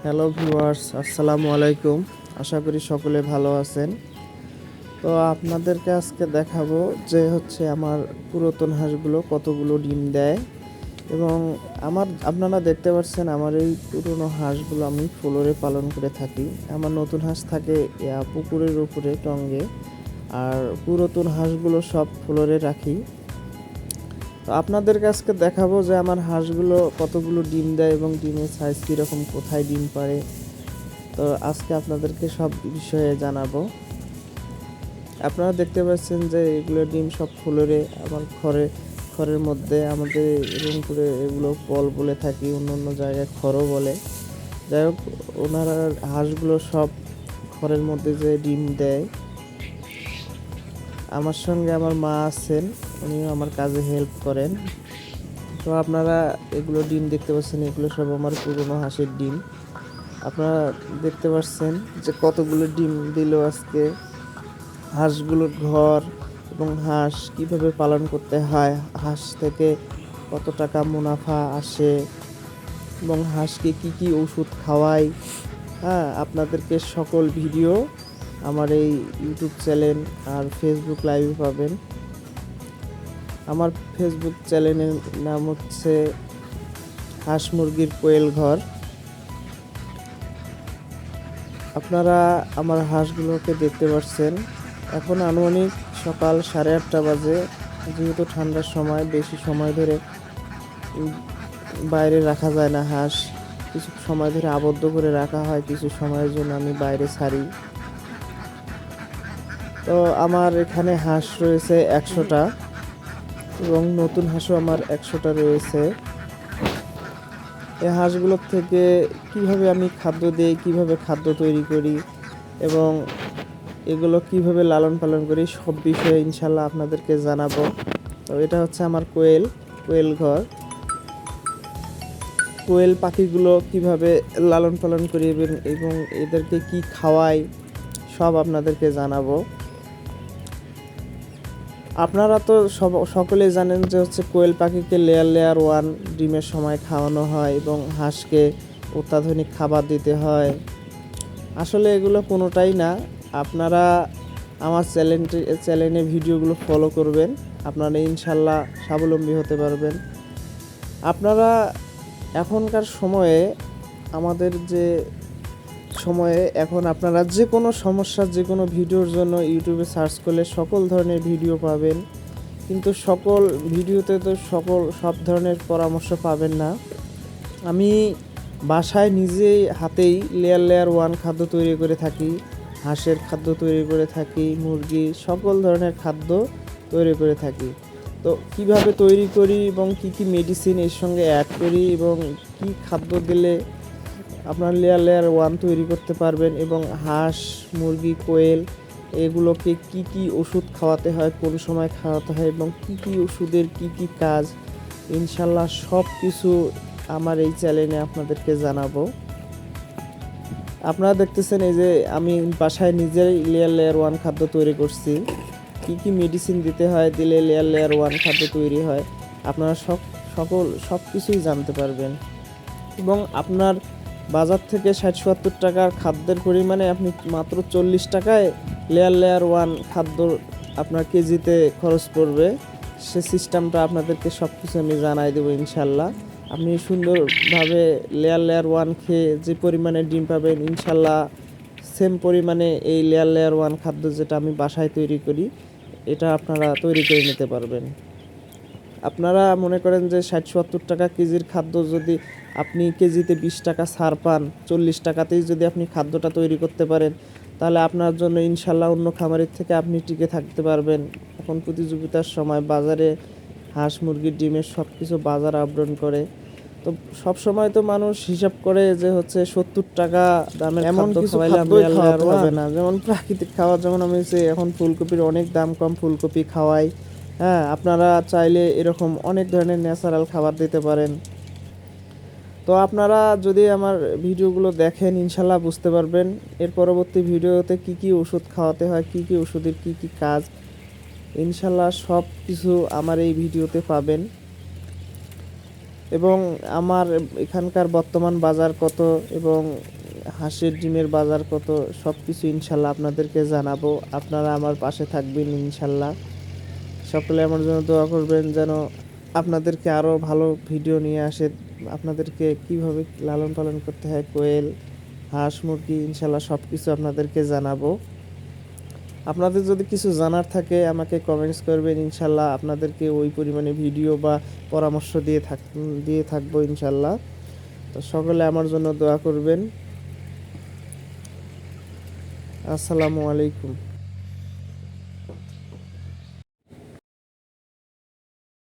Hello viewers, আসসালামু আলাইকুম। আশা করি সকলে ভালো আছেন। তো আপনাদেরকে আজকে দেখাবো যে আমার পুরাতন হাঁসগুলো কতগুলো ডিম দেয়। এবং আপনারা দেখতে পাচ্ছেন আমার এই পুরনো হাঁসগুলো আমি ফ্লোরে পালন করে থাকি। আমার নতুন হাঁস থাকে পুকুরের উপরে টঙ্গে, আর পুরাতন হাঁসগুলো সব ফ্লোরে রাখি। তো আপনাদেরকে আজকে দেখাবো যে আমার হাঁসগুলো কতগুলো ডিম দেয় এবং ডিমের সাইজ কীরকম, কোথায় ডিম পাড়ে। তো আজকে আপনাদেরকে সব বিষয়ে জানাবো। আপনারা দেখতে পাচ্ছেন যে এগুলো ডিম সব ফ্লোরে আমার খড়ের মধ্যে, আমাদের রংপুরে এগুলো পল বলে থাকি, অন্য অন্য জায়গায় খড়ও বলে। যাই হোক, ওনারা হাঁসগুলো সব খড়ের মধ্যে যে ডিম দেয়। আমার সঙ্গে আমার মা আছেন, উনিও আমার কাজে হেল্প করেন। তো আপনারা এগুলো ডিম দেখতে পাচ্ছেন, এগুলো সব আমার পুরনো হাঁসের ডিম। আপনারা দেখতে পাচ্ছেন যে কতগুলো ডিম দিল আজকে। হাঁসগুলোর ঘর এবং হাঁস কিভাবে পালন করতে হয়, হাঁস থেকে কত টাকা মুনাফা আসে এবং হাঁসকে কি কি ওষুধ খাওয়াই, আপনাদেরকে সকল ভিডিও আমার এই ইউটিউব চ্যানেল আর ফেসবুক লাইভে পাবেন। আমার ফেসবুক চ্যানেলের নাম হচ্ছে হাঁস মুরগির কোয়েল ঘর। আপনারা আমার হাঁসগুলোকে দেখতে পাচ্ছেন। এখন আনুমানিক সকাল 8:30 বাজে। যেহেতু ঠান্ডার সময়, বেশি সময় ধরে বাইরে রাখা যায় না হাঁস, কিছু সময় ধরে আবদ্ধ করে রাখা হয়, কিছু সময়ের জন্য আমি বাইরে ছাড়ি। তো আমার এখানে হাঁস রয়েছে 100টা এবং নতুন হাঁসও আমার 100টা রয়েছে। এই হাঁসগুলোর থেকে কিভাবে আমি খাদ্য দিই, কিভাবে খাদ্য তৈরি করি এবং এগুলো কিভাবে লালন পালন করি, সব বিষয়ে ইনশাল্লাহ আপনাদেরকে জানাবো। তো এটা হচ্ছে আমার কোয়েল ঘর। কোয়েল পাখিগুলো কিভাবে লালন পালন করি এবং এদেরকে কি খাওয়াই, সব আপনাদেরকে জানাবো। আপনারা তো সকলেই জানেন যে কোয়েল পাখিকে লেয়ার 1 ডিমের সময় খাওয়ানো হয় এবং হাঁসকে অত্যাধুনিক খাবার দিতে হয়। আসলে এগুলো কোনোটাই না। আপনারা আমার চ্যানেলে ভিডিওগুলো ফলো করবেন, আপনারা ইনশাল্লাহ স্বাবলম্বী হতে পারবেন। আপনারা এখনকার সময়ে, আমাদের যে সময়ে, এখন আপনারা যে কোনো সমস্যার যে কোনো ভিডিওর জন্য ইউটিউবে সার্চ করলে সকল ধরনের ভিডিও পাবেন, কিন্তু সকল ভিডিওতে তো সব ধরনের পরামর্শ পাবেন না। আমি বাসায় নিজেই হাতেই লেয়ার 1 খাদ্য তৈরি করে থাকি, হাঁসের খাদ্য তৈরি করে থাকি, মুরগি, সকল ধরনের খাদ্য তৈরি করে থাকি। তো কিভাবে তৈরি করি এবং কি কি মেডিসিন এর সঙ্গে অ্যাড করি এবং কি খাদ্য দিলে আপনার লেয়ার 1 তৈরি করতে পারবেন এবং হাঁস, মুরগি, কোয়েল এগুলোকে কি কি ওষুধ খাওয়াতে হয়, কোন সময় খাওয়াতে হয় এবং কি কি ওষুধের কি কি কাজ, ইনশাল্লাহ সব কিছু আমার এই চ্যানেলে আপনাদেরকে জানাবো। আপনারা দেখতেছেন এই যে আমি বাসায় নিজেই লেয়ার 1 খাদ্য তৈরি করছি। কি কি মেডিসিন দিতে হয়, দিলে লেয়ার 1 খাদ্য তৈরি হয়, আপনারা সব কিছুই জানতে পারবেন। এবং আপনার বাজার থেকে 60-70 টাকার খাদ্যের পরিমাণে আপনি মাত্র 40 টাকায় লেয়ার 1 খাদ্য আপনার কেজিতে খরচ পড়বে। সে সিস্টেমটা আপনাদেরকে সব কিছু আমি জানাই দেবো ইনশাল্লাহ। আপনি সুন্দরভাবে লেয়ার 1 খেয়ে যে পরিমাণে ডিম পাবেন, ইনশাল্লাহ সেম পরিমাণে এই লেয়ার 1 খাদ্য যেটা আমি বাসায় তৈরি করি, এটা আপনারা তৈরি করে নিতে পারবেন। আপনারা মনে করেন যে 60-70 টাকা কেজির খাদ্য যদি আপনি কেজিতে 20 টাকা ছাড় পান, 40 টাকাতেই যদি আপনি খাদ্যটা তৈরি করতে পারেন, তাহলে আপনার জন্য ইনশাল্লাহ অন্য খামারের থেকে আপনি টিকে থাকতে পারবেন। এখন প্রতিযোগিতার সময় বাজারে হাঁস, মুরগির, ডিমের সব কিছু বাজার আবরণ করে। তো সব সময় তো মানুষ হিসাব করে যে 70 টাকা দামের খাদ্য খাওয়াইলে খাওয়াতে হবে না। যেমন প্রাকৃতিক খাবার, যেমন আমি যে এখন ফুলকপির অনেক দাম কম, ফুলকপি খাওয়াই। আপনারা চাইলে এরকম অনেক ধরনের ন্যাচারাল খাবার দিতে পারেন। তো আপনারা যদি আমার ভিডিওগুলো দেখেন, ইনশাল্লাহ বুঝতে পারবেন এর পরবর্তী ভিডিওতে কি কি ওষুধ খাওয়াতে হয়, কি কি ওষুধের কি কি কাজ, ইনশাল্লাহ সব কিছু আমার এই ভিডিওতে পাবেন। এবং আমার এখানকার বর্তমান বাজার কত এবং হাঁসের ডিমের বাজার কত সব কিছু ইনশাল্লাহ আপনাদেরকে জানাবো। আপনারা আমার পাশে থাকবেন ইনশাল্লাহ। সকলে আমার জন্য দোয়া করবেন যেন আপনাদেরকে আরও ভালো ভিডিও নিয়ে আসে, আপনাদেরকে কিভাবে লালন পালন করতে হয় কোয়েল, হাঁস, মুরগি, ইনশাল্লাহ সব কিছু আপনাদেরকে জানাবো। আপনাদের যদি কিছু জানার থাকে আমাকে কমেন্টস করবেন, ইনশাল্লাহ আপনাদেরকে ওই পরিমাণে ভিডিও বা পরামর্শ দিয়ে থাকবো ইনশাল্লাহ। তো সকলে আমার জন্য দোয়া করবেন। আসসালামু আলাইকুম।